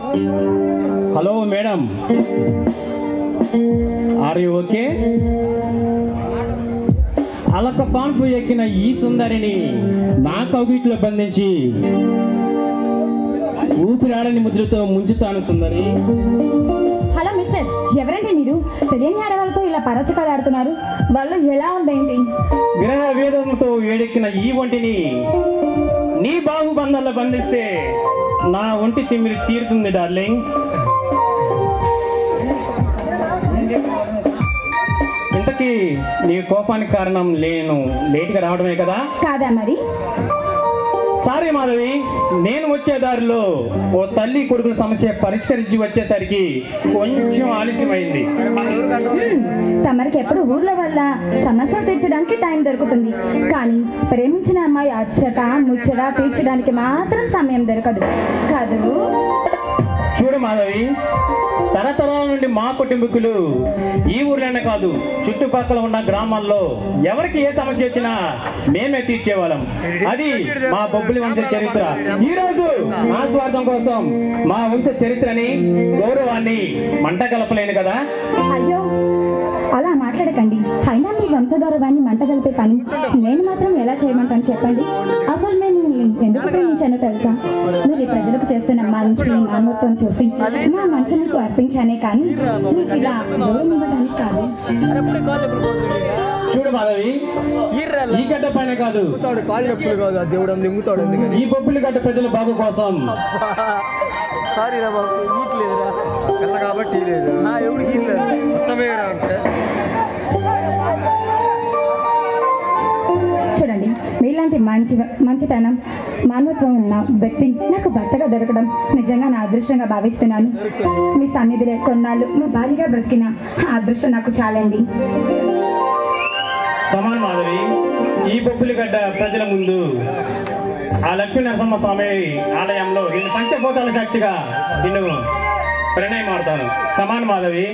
Hello madam, are you okay? అలక పాన్పు ఎక్కిన ఈ సుందరిని నా కౌగిట్లో బంధించి ఊపిరాడని ముద్రతో ముంచుతాను సుందరి. హలో మిస్టర్, ఎవరండి మీరు? తెలియని ఆడవాళ్ళతో ఇలా పరచకాలు ఆడుతున్నారు. వాళ్ళు ఎలా ఉందేంటి? గ్రహ వేదంతో వేడెక్కిన ఈ ఒంటిని నీ బాహుబంధాల్లో బంధిస్తే నా ఒంటి తిమ్మిరి తీరుతుంది డార్లింగ్. ఇంతకీ నీ కోపానికి కారణం లేటుగా రావడమే కదా? కాదా మరి? సారీ మాధవి, నేను వచ్చే దారిలో ఓ తల్లి కొడుకుల సమస్య పరిష్కరించి వచ్చేసరికి కొంచెం ఆలస్యమైంది. తమరికి ఎప్పుడు ఊర్ల వల్ల సమస్యలు తీర్చడానికి టైం దొరుకుతుంది, కానీ ప్రేమించిన అమ్మాయి అచ్చట ముచ్చట తీర్చడానికి మాత్రం సమయం దొరకదు కాదు. చూడు మాధవి, తరతరాల నుండి మా కుటుంబీకులు ఈ ఊర్లోనే కాదు చుట్టుపక్కల ఉన్న గ్రామాల్లో ఎవరికి ఏ సమస్య వచ్చినా మేమే తీర్చేవాళ్ళం. అది మా బొబ్బులి వంశ చరిత్ర. ఈ రోజు మా స్వార్థం కోసం మా వంశ చరిత్రని గౌరవాన్ని మంట కలపలేను కదా. అయ్యో, అలా మాట్లాడకండి. అయినా మీ వంశగౌరవాన్ని మంట కలిపే పని నేను మాత్రం ఎలా చేయమంటాను చెప్పండి. అసలు నేను ఎందుకు ప్రేమించానో తెలుసా? మీరు ప్రజలకు చేస్తున్న మంచి మానవత్వం చూసి నా మనసు మీకు అర్పించానే కానీ మీకు ఇలా గౌరవం ఇవ్వడానికి కాదు. చూడు మాధవి, ఈ గడ్డ పైన కాదు ఈ బొబ్బులి గడ్డ ప్రజల బాగు కోసం చూడండి, మీలాంటి మంచితనం మానవత్వం ఉన్న వ్యక్తి నాకు భర్తగా దొరకడం నిజంగా నా అదృష్టంగా భావిస్తున్నాను. మీ సన్నిధిలో కొన్నాళ్ళు మీ భార్యగా బ్రతికిన ఆ అదృష్టం నాకు చాలండి. సమాన్ మాధవి, ఈ బొబ్బులిగడ్డ ప్రజల ముందు ఆ లక్ష్మీ నరసింహ స్వామి ఆలయంలో నిన్ను పంచభూతాల సాక్షిగా నిన్ను ప్రణయమాడతాను. సమాన్ మాధవి.